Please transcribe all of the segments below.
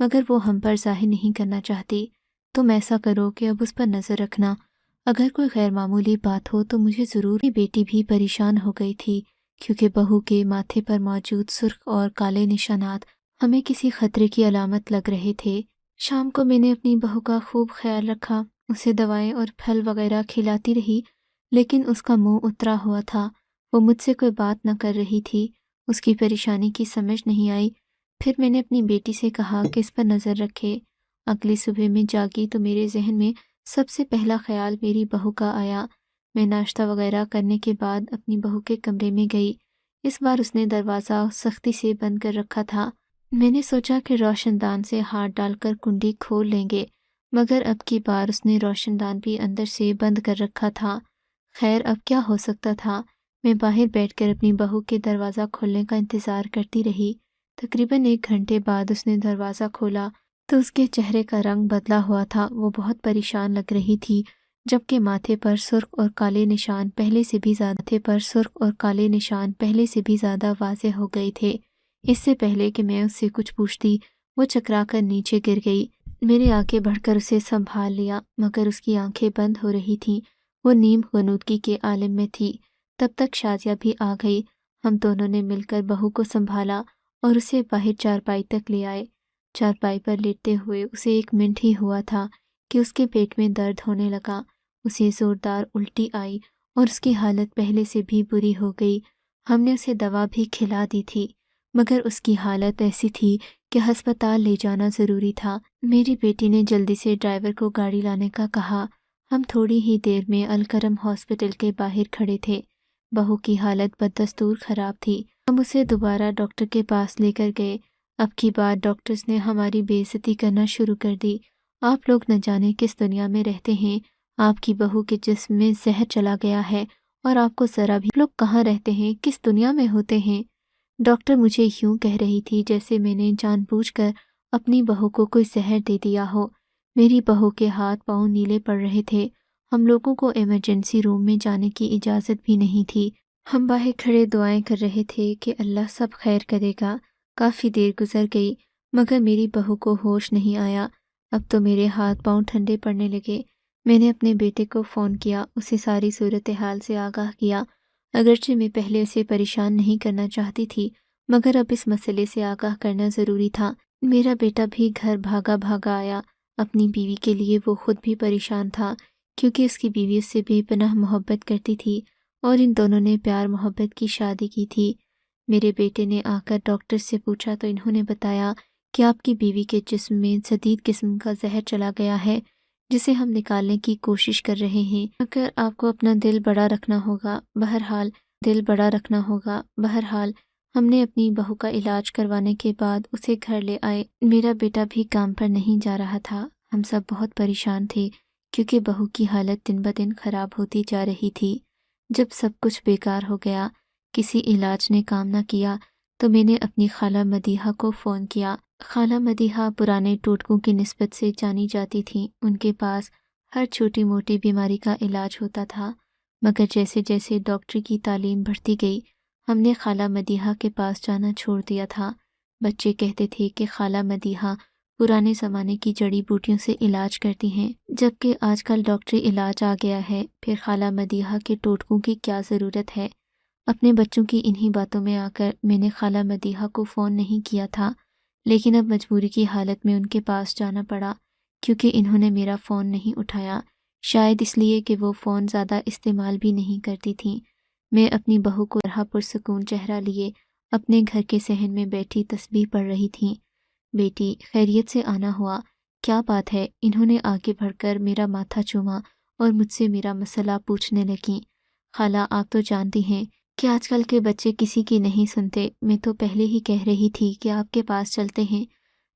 مگر وہ ہم پر ظاہر نہیں کرنا چاہتی۔ تم ایسا کرو کہ اب اس پر نظر رکھنا، اگر کوئی غیر معمولی بات ہو تو مجھے ضرور۔ میری بیٹی بھی پریشان ہو گئی تھی کیونکہ بہو کے ماتھے پر موجود سرخ اور کالے نشانات ہمیں کسی خطرے کی علامت لگ رہے تھے۔ شام کو میں نے اپنی بہو کا خوب خیال رکھا، اسے دوائیں اور پھل وغیرہ کھلاتی رہی، لیکن اس کا منہ اترا ہوا تھا، وہ مجھ سے کوئی بات نہ کر رہی تھی۔ اس کی پریشانی کی سمجھ نہیں آئی۔ پھر میں نے اپنی بیٹی سے کہا کہ اس پر نظر رکھے۔ اگلی صبح میں جاگی تو میرے ذہن میں سب سے پہلا خیال میری بہو کا آیا۔ میں ناشتہ وغیرہ کرنے کے بعد اپنی بہو کے کمرے میں گئی۔ اس بار اس نے دروازہ سختی سے بند کر رکھا تھا۔ میں نے سوچا کہ روشن دان سے ہاتھ ڈال کر کنڈی کھول لیں گے، مگر اب کی بار اس نے روشن دان بھی اندر سے بند کر رکھا تھا۔ خیر اب کیا ہو سکتا تھا؟ میں باہر بیٹھ کر اپنی بہو کے دروازہ کھولنے کا انتظار کرتی رہی۔ تقریباً 1 گھنٹے بعد اس نے دروازہ کھولا تو اس کے چہرے کا رنگ بدلا ہوا تھا۔ وہ بہت پریشان لگ رہی تھی، جبکہ ماتھے پر سرخ اور کالے نشان پہلے سے بھی زیادہ واضح ہو گئے تھے۔ اس سے پہلے کہ میں اس سے کچھ پوچھتی، وہ چکرا کر نیچے گر گئی۔ میں نے آگے بڑھ کر اسے سنبھال لیا، مگر اس کی آنکھیں بند ہو رہی تھیں، وہ نیم غنودگی کے عالم میں تھی۔ تب تک شازیہ بھی آ گئی۔ ہم دونوں نے مل کر بہو کو سنبھالا اور اسے باہر چارپائی تک لے آئے۔ چارپائی پر لیٹتے ہوئے اسے 1 منٹ ہی ہوا تھا کہ اس کے پیٹ میں درد ہونے لگا۔ اسے زوردار الٹی آئی اور اس کی حالت پہلے سے بھی بری ہو گئی۔ ہم نے اسے دوا بھی کھلا دی تھی، مگر اس کی حالت ایسی تھی کہ ہسپتال لے جانا ضروری تھا۔ میری بیٹی نے جلدی سے ڈرائیور کو گاڑی لانے کا کہا۔ ہم تھوڑی ہی دیر میں الکرم ہاسپٹل کے باہر کھڑے تھے۔ بہو کی حالت بددستور خراب تھی۔ ہم اسے دوبارہ ڈاکٹر کے پاس لے کر گئے۔ اب کی بار ڈاکٹرز نے ہماری بے عزتی کرنا شروع کر دی۔ آپ لوگ نہ جانے کس دنیا میں رہتے ہیں، آپ کی بہو کے جسم میں زہر چلا گیا ہے اور آپ کو ذرا بھی لوگ کہاں رہتے ہیں، کس دنیا میں ہوتے ہیں۔ ڈاکٹر مجھے یوں کہہ رہی تھی جیسے میں نے جان بوجھ کر اپنی بہو کو کوئی زہر دے دیا ہو۔ میری بہو کے ہاتھ پاؤں نیلے پڑ رہے تھے۔ ہم لوگوں کو ایمرجنسی روم میں جانے کی اجازت بھی نہیں تھی۔ ہم باہر کھڑے دعائیں کر رہے تھے کہ اللہ سب خیر کرے گا۔ کافی دیر گزر گئی، مگر میری بہو کو ہوش نہیں آیا۔ اب تو میرے ہاتھ پاؤں ٹھنڈے پڑنے لگے۔ میں نے اپنے بیٹے کو فون کیا، اسے ساری صورتحال سے آگاہ کیا۔ اگرچہ میں پہلے اسے پریشان نہیں کرنا چاہتی تھی، مگر اب اس مسئلے سے آگاہ کرنا ضروری تھا۔ میرا بیٹا بھی گھر بھاگا بھاگا آیا۔ اپنی بیوی کے لیے وہ خود بھی پریشان تھا، کیونکہ اس کی بیوی اس سے بے پناہ محبت کرتی تھی اور ان دونوں نے پیار محبت کی شادی کی تھی۔ میرے بیٹے نے آ کر ڈاکٹر سے پوچھا تو انہوں نے بتایا کہ آپ کی بیوی کے جسم میں شدید قسم کا زہر چلا گیا ہے، جسے ہم نکالنے کی کوشش کر رہے ہیں، مگر آپ کو اپنا دل بڑا رکھنا ہوگا۔ بہرحال ہم نے اپنی بہو کا علاج کروانے کے بعد اسے گھر لے آئے۔ میرا بیٹا بھی کام پر نہیں جا رہا تھا۔ ہم سب بہت پریشان تھے کیونکہ بہو کی حالت دن بدن خراب ہوتی جا رہی تھی۔ جب سب کچھ بیکار ہو گیا، کسی علاج نے کام نہ کیا، تو میں نے اپنی خالہ مدیحہ کو فون کیا۔ خالہ مدیحہ پرانے ٹوٹکوں کی نسبت سے جانی جاتی تھیں۔ ان کے پاس ہر چھوٹی موٹی بیماری کا علاج ہوتا تھا، مگر جیسے جیسے ڈاکٹری کی تعلیم بڑھتی گئی، ہم نے خالہ مدیحہ کے پاس جانا چھوڑ دیا تھا۔ بچے کہتے تھے کہ خالہ مدیحہ پرانے زمانے کی جڑی بوٹیوں سے علاج کرتی ہیں، جبکہ آج کل ڈاکٹری علاج آ گیا ہے، پھر خالہ مدیحہ کے ٹوٹکوں کی کیا ضرورت ہے؟ اپنے بچوں کی انہی باتوں میں آ کر میں نے خالہ مدیحہ کو فون نہیں کیا تھا، لیکن اب مجبوری کی حالت میں ان کے پاس جانا پڑا، کیونکہ انہوں نے میرا فون نہیں اٹھایا، شاید اس لیے کہ وہ فون زیادہ استعمال بھی نہیں کرتی تھیں۔ میں اپنی بہو کو رہا پرسکون چہرہ لیے اپنے گھر کے صحن میں بیٹھی تسبیح پڑھ رہی تھیں۔ بیٹی خیریت سے آنا ہوا، کیا بات ہے؟ انہوں نے آگے بڑھ کر میرا ماتھا چوما اور مجھ سے میرا مسئلہ پوچھنے لگیں۔ خالہ آپ تو جانتی ہیں کہ آج کل کے بچے کسی کی نہیں سنتے۔ میں تو پہلے ہی کہہ رہی تھی کہ آپ کے پاس چلتے ہیں،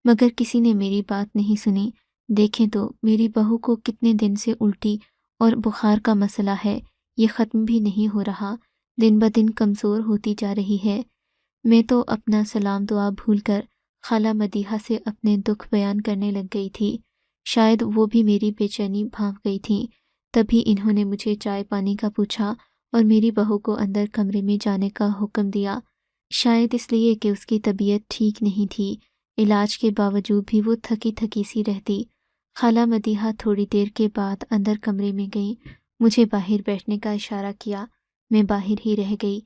مگر کسی نے میری بات نہیں سنی۔ دیکھیں تو میری بہو کو کتنے دن سے الٹی اور بخار کا مسئلہ ہے، یہ ختم بھی نہیں ہو رہا، دن بدن کمزور ہوتی جا رہی ہے۔ میں تو اپنا سلام دعا بھول کر خالہ مدیحہ سے اپنے دکھ بیان کرنے لگ گئی تھی۔ شاید وہ بھی میری بے چینی بھانپ گئی تھیں۔ تبھی انہوں نے مجھے چائے پانی کا پوچھا اور میری بہو کو اندر کمرے میں جانے کا حکم دیا، شاید اس لیے کہ اس کی طبیعت ٹھیک نہیں تھی۔ علاج کے باوجود بھی وہ تھکی تھکی سی رہتی۔ خالہ مدیحہ تھوڑی دیر کے بعد اندر کمرے میں گئیں، مجھے باہر بیٹھنے کا اشارہ کیا۔ میں باہر ہی رہ گئی۔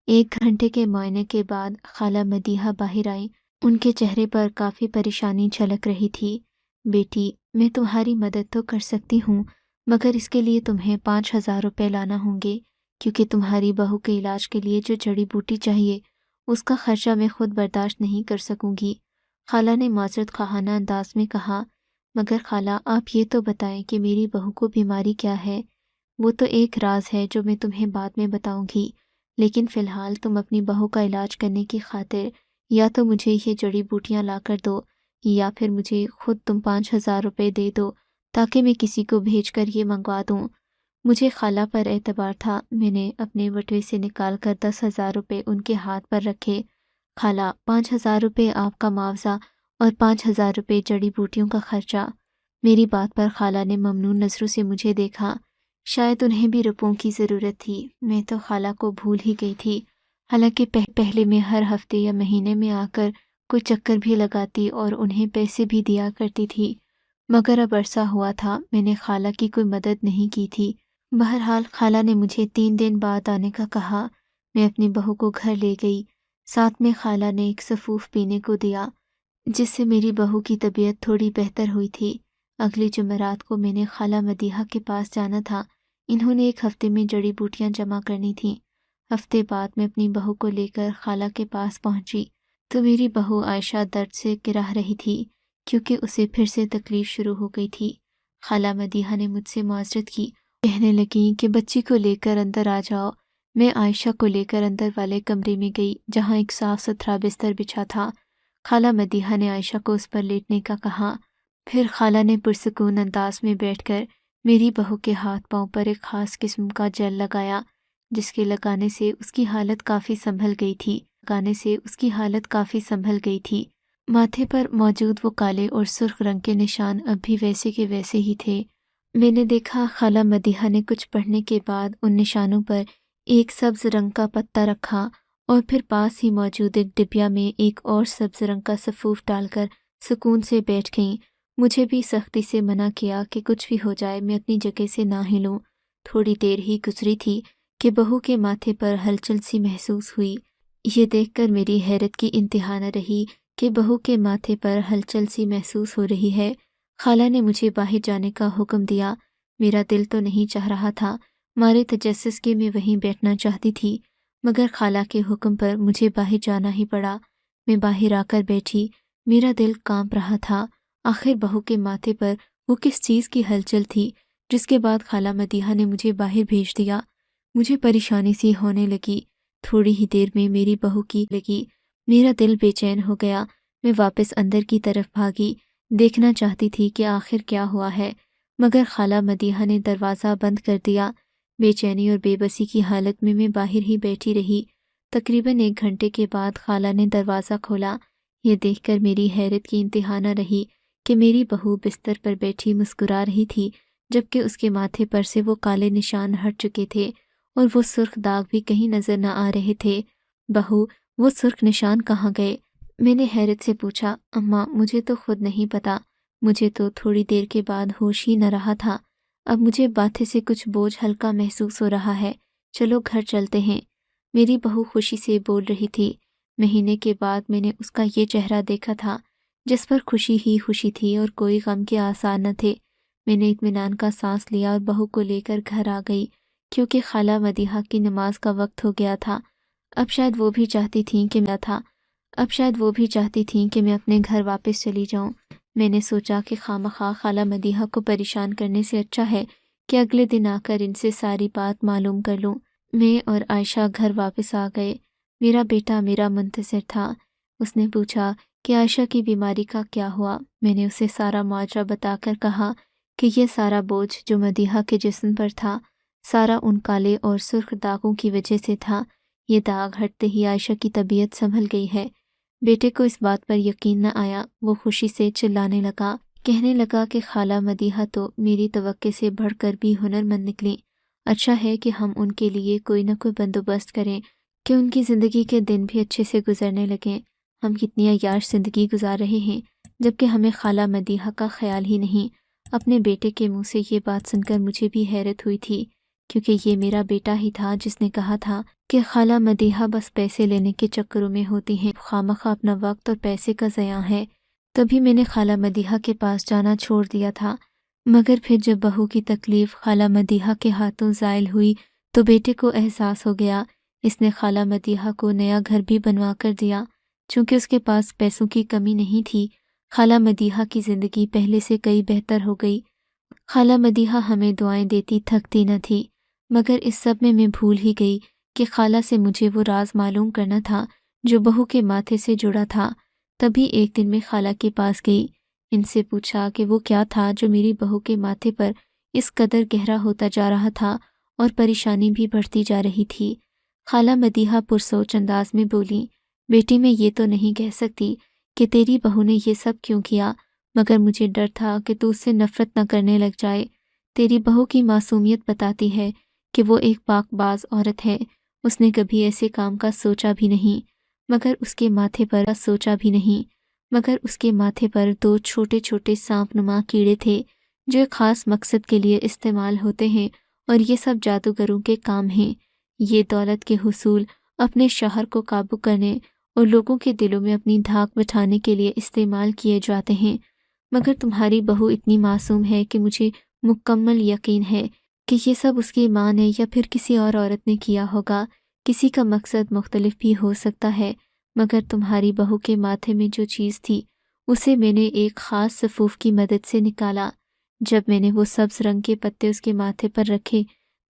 1 گھنٹے کے معائنے کے بعد خالہ مدیحہ باہر آئیں۔ ان کے چہرے پر کافی پریشانی جھلک رہی تھی۔ بیٹی، میں تمہاری مدد تو کر سکتی ہوں، مگر اس کے لیے تمہیں 5,000 روپے لانا ہوں گے، کیونکہ تمہاری بہو کے علاج کے لیے جو جڑی بوٹی چاہیے اس کا خرچہ میں خود برداشت نہیں کر سکوں گی۔ خالہ نے معذرت خواہانہ انداز میں کہا، مگر خالہ آپ یہ تو بتائیں کہ میری بہو کو بیماری کیا ہے؟ وہ تو ایک راز ہے جو میں تمہیں بعد میں بتاؤں گی، لیکن فی الحال تم اپنی بہو کا علاج کرنے کی خاطر یا تو مجھے یہ جڑی بوٹیاں لا کر دو، یا پھر مجھے خود تم 5,000 روپے دے دو تاکہ میں کسی کو بھیج کر یہ منگوا دوں۔ مجھے خالہ پر اعتبار تھا۔ میں نے اپنے بٹوے سے نکال کر 10,000 روپے ان کے ہاتھ پر رکھے۔ خالہ، 5,000 روپے آپ کا معاوضہ اور 5,000 روپے جڑی بوٹیوں کا خرچہ۔ میری بات پر خالہ نے ممنون نظروں سے مجھے دیکھا۔ شاید انہیں بھی روپوں کی ضرورت تھی۔ میں تو خالہ کو بھول ہی گئی تھی، حالانکہ پہلے میں ہر ہفتے یا مہینے میں آ کر کوئی چکر بھی لگاتی اور انہیں پیسے بھی دیا کرتی تھی، مگر اب عرصہ ہوا تھا میں نے خالہ کی کوئی مدد نہیں کی تھی۔ بہرحال خالہ نے مجھے 3 دن بعد آنے کا کہا۔ میں اپنی بہو کو گھر لے گئی۔ ساتھ میں خالہ نے ایک سفوف پینے کو دیا، جس سے میری بہو کی طبیعت تھوڑی بہتر ہوئی تھی۔ اگلی جمعرات کو میں نے خالہ مدیحہ کے پاس جانا تھا۔ انہوں نے 1 ہفتے میں جڑی بوٹیاں جمع کرنی تھیں۔ ہفتے بعد میں اپنی بہو کو لے کر خالہ کے پاس پہنچی تو میری بہو عائشہ درد سے گراہ رہی تھی، کیونکہ اسے پھر سے تکلیف شروع ہو گئی تھی۔ خالہ مدیحہ نے مجھ سے معذرت کی، کہنے لگیں کہ بچی کو لے کر اندر آ جاؤ۔ میں عائشہ کو لے کر اندر والے کمرے میں گئی، جہاں ایک صاف ستھرا بستر بچھا تھا۔ خالہ مدیحہ نے عائشہ کو اس پر لیٹنے کا کہا۔ پھر خالہ نے پرسکون انداز میں بیٹھ کر میری بہو کے ہاتھ پاؤں پر ایک خاص قسم کا جیل لگایا، جس کے لگانے سے اس کی حالت کافی سنبھل گئی تھی۔ ماتھے پر موجود وہ کالے اور سرخ رنگ کے نشان اب بھی ویسے کے ویسے ہی تھے۔ میں نے دیکھا خالہ مدیحہ نے کچھ پڑھنے کے بعد ان نشانوں پر ایک سبز رنگ کا پتہ رکھا اور پھر پاس ہی موجود ایک ڈبیا میں ایک اور سبز رنگ کا سفوف ڈال کر سکون سے بیٹھ گئیں۔ مجھے بھی سختی سے منع کیا کہ کچھ بھی ہو جائے میں اپنی جگہ سے نہ ہلوں۔ تھوڑی دیر ہی گزری تھی کہ بہو کے ماتھے پر ہلچل سی محسوس ہوئی۔ یہ دیکھ کر میری حیرت کی انتہا نہ رہی کہ بہو کے ماتھے پر ہلچل سی محسوس ہو رہی ہے۔ خالہ نے مجھے باہر جانے کا حکم دیا۔ میرا دل تو نہیں چاہ رہا تھا، مارے تجسس کے میں وہیں بیٹھنا چاہتی تھی، مگر خالہ کے حکم پر مجھے باہر جانا ہی پڑا۔ میں باہر آ کر بیٹھی، میرا دل کانپ رہا تھا۔ آخر بہو کے ماتھے پر وہ کس چیز کی ہلچل تھی؟ جس کے بعد خالہ مدیحہ نے مجھے باہر بھیج دیا۔ مجھے پریشانی سی ہونے لگی۔ تھوڑی ہی دیر میں میری بہو کی لگی، میرا دل بے چین ہو گیا۔ میں واپس اندر کی طرف بھاگی، دیکھنا چاہتی تھی کہ آخر کیا ہوا ہے، مگر خالہ مدیحہ نے دروازہ بند کر دیا۔ بے چینی اور بے بسی کی حالت میں باہر ہی بیٹھی رہی۔ تقریباً 1 گھنٹے کے بعد خالہ نے دروازہ کھولا۔ یہ دیکھ کر میری حیرت کی انتہا نہ رہی کہ میری بہو بستر پر بیٹھی مسکرا رہی تھی، جبکہ اس کے ماتھے پر سے وہ کالے نشان ہٹ چکے تھے اور وہ سرخ داغ بھی کہیں نظر نہ آ رہے تھے۔ بہو، وہ سرخ نشان کہاں گئے؟ میں نے حیرت سے پوچھا۔ اماں، مجھے تو خود نہیں پتا، مجھے تو تھوڑی دیر کے بعد ہوش ہی نہ رہا تھا۔ اب مجھے ماتھے سے کچھ بوجھ ہلکا محسوس ہو رہا ہے، چلو گھر چلتے ہیں۔ میری بہو خوشی سے بول رہی تھی۔ مہینے کے بعد میں نے اس کا یہ چہرہ دیکھا تھا جس پر خوشی ہی خوشی تھی اور کوئی غم کے آثار نہ تھے۔ میں نے اطمینان کا سانس لیا اور بہو کو لے کر گھر آ گئی، کیونکہ خالہ مدیحہ کی نماز کا وقت ہو گیا تھا۔ اب شاید وہ بھی چاہتی تھیں کہ میں اپنے گھر واپس چلی جاؤں۔ میں نے سوچا کہ خواہ خالہ مدیحہ کو پریشان کرنے سے اچھا ہے کہ اگلے دن آ کر ان سے ساری بات معلوم کر لوں۔ میں اور عائشہ گھر واپس آ گئے۔ میرا بیٹا میرا منتظر تھا۔ اس نے پوچھا کہ عائشہ کی بیماری کا کیا ہوا۔ میں نے اسے سارا ماجرا بتا کر کہا کہ یہ سارا بوجھ جو مدیحہ کے جسم پر تھا، سارا ان کالے اور سرخ داغوں کی وجہ سے تھا۔ یہ داغ ہٹتے ہی عائشہ کی طبیعت سنبھل گئی ہے۔ بیٹے کو اس بات پر یقین نہ آیا، وہ خوشی سے چلانے لگا، کہنے لگا کہ خالہ مدیحہ تو میری توقع سے بڑھ کر بھی ہنرمند نکلیں۔ اچھا ہے کہ ہم ان کے لیے کوئی نہ کوئی بندوبست کریں کہ ان کی زندگی کے دن بھی اچھے سے گزرنے لگیں۔ ہم کتنی عیاش زندگی گزار رہے ہیں جبکہ ہمیں خالہ مدیحہ کا خیال ہی نہیں۔ اپنے بیٹے کے منہ سے یہ بات سن کر مجھے بھی حیرت ہوئی تھی، کیونکہ یہ میرا بیٹا ہی تھا جس نے کہا تھا کہ خالہ مدیحہ بس پیسے لینے کے چکروں میں ہوتی ہیں، خواہ اپنا وقت اور پیسے کا ضیاع ہے۔ تبھی میں نے خالہ مدیحہ کے پاس جانا چھوڑ دیا تھا، مگر پھر جب بہو کی تکلیف خالہ مدیحہ کے ہاتھوں زائل ہوئی تو بیٹے کو احساس ہو گیا۔ اس نے خالہ مدیحہ کو نیا گھر بھی بنوا کر دیا۔ چونکہ اس کے پاس پیسوں کی کمی نہیں تھی، خالہ مدیحہ کی زندگی پہلے سے کئی بہتر ہو گئی۔ خالہ مدیحہ ہمیں دعائیں دیتی تھکتی نہ تھی، مگر اس سب میں بھول ہی گئی کہ خالہ سے مجھے وہ راز معلوم کرنا تھا جو بہو کے ماتھے سے جڑا تھا۔ تبھی ایک دن میں خالہ کے پاس گئی، ان سے پوچھا کہ وہ کیا تھا جو میری بہو کے ماتھے پر اس قدر گہرا ہوتا جا رہا تھا اور پریشانی بھی بڑھتی جا رہی تھی۔ خالہ مدیحہ پرسوچ انداز میں بولی، بیٹی میں یہ تو نہیں کہہ سکتی کہ تیری بہو نے یہ سب کیوں کیا، مگر مجھے ڈر تھا کہ تو اس سے نفرت نہ کرنے لگ جائے۔ تیری بہو کی معصومیت بتاتی ہے کہ وہ ایک پاک باز عورت ہے، اس نے کبھی ایسے کام کا سوچا بھی نہیں، مگر اس کے ماتھے پر 2 چھوٹے چھوٹے سانپ نما کیڑے تھے جو ایک خاص مقصد کے لیے استعمال ہوتے ہیں، اور یہ سب جادوگروں کے کام ہیں۔ یہ دولت کے حصول، اپنے شوہر کو قابو کرنے اور لوگوں کے دلوں میں اپنی دھاک بٹھانے کے لیے استعمال کیے جاتے ہیں، مگر تمہاری بہو اتنی معصوم ہے کہ مجھے مکمل یقین ہے کہ یہ سب اس کی ماں نے یا پھر کسی اور عورت نے کیا ہوگا۔ کسی کا مقصد مختلف بھی ہو سکتا ہے، مگر تمہاری بہو کے ماتھے میں جو چیز تھی اسے میں نے ایک خاص سفوف کی مدد سے نکالا۔ جب میں نے وہ سبز رنگ کے پتے اس کے ماتھے پر رکھے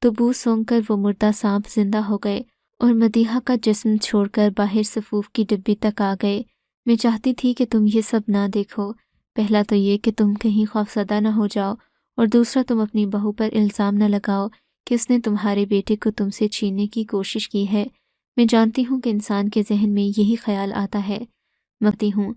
تو بو سونگ کر وہ مردہ سانپ زندہ ہو گئے اور مدیحہ کا جسم چھوڑ کر باہر سفوف کی ڈبی تک آ گئے۔ میں چاہتی تھی کہ تم یہ سب نہ دیکھو، پہلا تو یہ کہ تم کہیں خوفزدہ نہ ہو جاؤ، اور دوسرا تم اپنی بہو پر الزام نہ لگاؤ کہ اس نے تمہارے بیٹے کو تم سے چھیننے کی کوشش کی ہے۔ میں جانتی ہوں کہ انسان کے ذہن میں یہی خیال آتا ہے، مگتی ہوں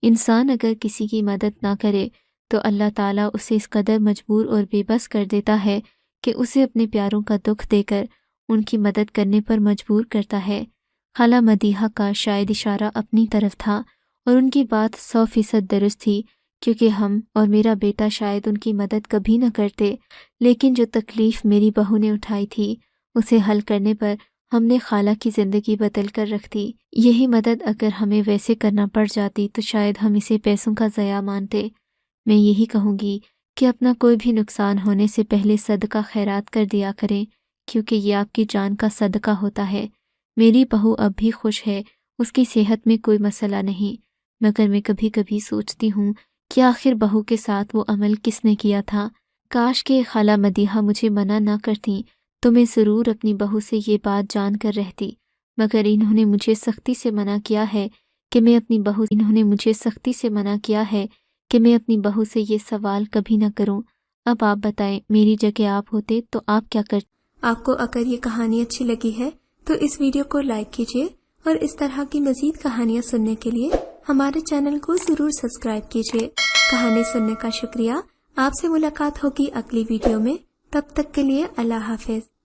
انسان اگر کسی کی مدد نہ کرے تو اللہ تعالیٰ اسے اس قدر مجبور اور بے بس کر دیتا ہے کہ اسے اپنے پیاروں کا دکھ دے کر ان کی مدد کرنے پر مجبور کرتا ہے۔ خالہ مدیحہ کا شاید اشارہ اپنی طرف تھا اور ان کی بات 100% درست تھی، کیونکہ ہم اور میرا بیٹا شاید ان کی مدد کبھی نہ کرتے، لیکن جو تکلیف میری بہو نے اٹھائی تھی اسے حل کرنے پر ہم نے خالہ کی زندگی بدل کر رکھ دی۔ یہی مدد اگر ہمیں ویسے کرنا پڑ جاتی تو شاید ہم اسے پیسوں کا ضیاع مانتے۔ میں یہی کہوں گی کہ اپنا کوئی بھی نقصان ہونے سے پہلے صدقہ خیرات کر دیا کریں، کیونکہ یہ آپ کی جان کا صدقہ ہوتا ہے۔ میری بہو اب بھی خوش ہے، اس کی صحت میں کوئی مسئلہ نہیں، مگر میں کبھی کبھی سوچتی ہوں کہ آخر بہو کے ساتھ وہ عمل کس نے کیا تھا۔ کاش کہ خالہ مدیحہ مجھے منع نہ کرتیں تو میں ضرور اپنی بہو سے یہ بات جان کر رہتی، مگر انہوں نے مجھے سختی سے منع کیا ہے کہ میں اپنی بہو سے یہ سوال کبھی نہ کروں۔ اب آپ بتائیں، میری جگہ آپ ہوتے تو آپ کیا کرتے؟ آپ کو اگر یہ کہانی اچھی لگی ہے تو اس ویڈیو کو لائک کیجیے، اور اس طرح کی مزید کہانیاں سننے کے لیے ہمارے چینل کو ضرور سبسکرائب کیجیے۔ کہانی سننے کا شکریہ۔ آپ سے ملاقات ہوگی اگلی ویڈیو میں، تب تک کے لیے اللہ حافظ۔